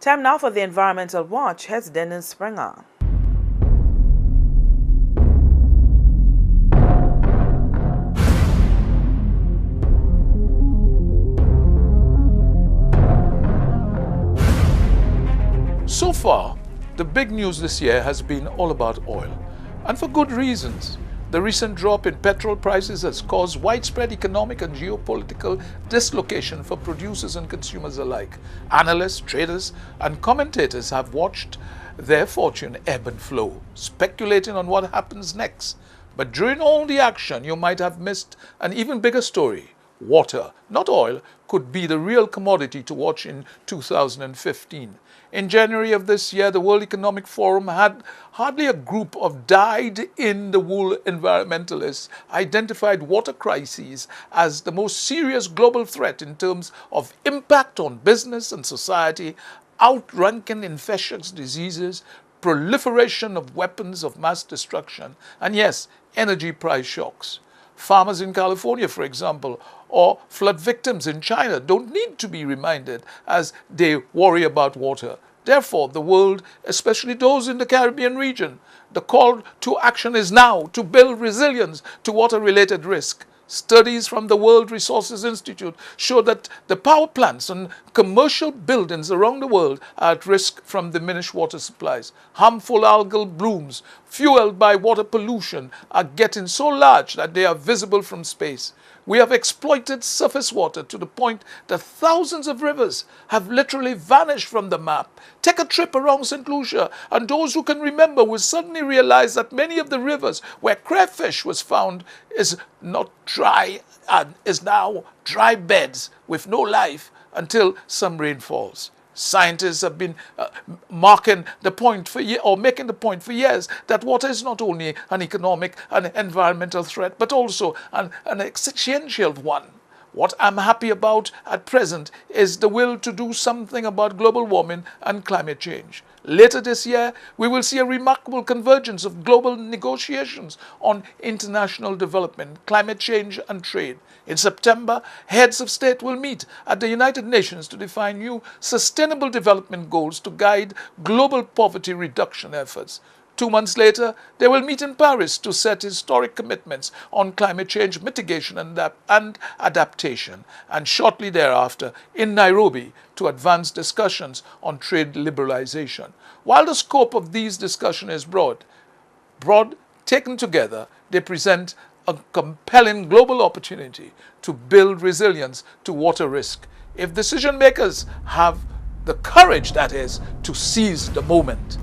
Time now for the Environmental Watch. Here's Dennis Springer. So far, the big news this year has been all about oil, and for good reasons. The recent drop in petrol prices has caused widespread economic and geopolitical dislocation for producers and consumers alike. Analysts, traders, and commentators have watched their fortune ebb and flow, speculating on what happens next. But during all the action, you might have missed an even bigger story. Water, not oil, could be the real commodity to watch in 2015. In January of this year, the World Economic Forum had hardly a group of dyed-in-the-wool environmentalists identified water crises as the most serious global threat in terms of impact on business and society, outranking infectious diseases, proliferation of weapons of mass destruction, and yes, energy price shocks. Farmers in California, for example, or flood victims in China don't need to be reminded as they worry about water. Therefore, the world, especially those in the Caribbean region, the call to action is now to build resilience to water-related risk. Studies from the World Resources Institute show that the power plants and commercial buildings around the world are at risk from diminished water supplies. Harmful algal blooms fueled by water pollution are getting so large that they are visible from space. We have exploited surface water to the point that thousands of rivers have literally vanished from the map. Take a trip around St. Lucia, and those who can remember will suddenly realize that many of the rivers where crayfish was found is not dry and is now dry beds with no life until some rain falls. Scientists have been making the point for years that water is not only an economic and environmental threat, but also an existential one. What I'm happy about at present is the will to do something about global warming and climate change. Later this year, we will see a remarkable convergence of global negotiations on international development, climate change and trade. In September, heads of state will meet at the United Nations to define new sustainable development goals to guide global poverty reduction efforts. 2 months later, they will meet in Paris to set historic commitments on climate change mitigation and adaptation, and shortly thereafter in Nairobi to advance discussions on trade liberalization. While the scope of these discussions is broad, taken together, they present a compelling global opportunity to build resilience to water risk, if decision makers have the courage, that is, to seize the moment.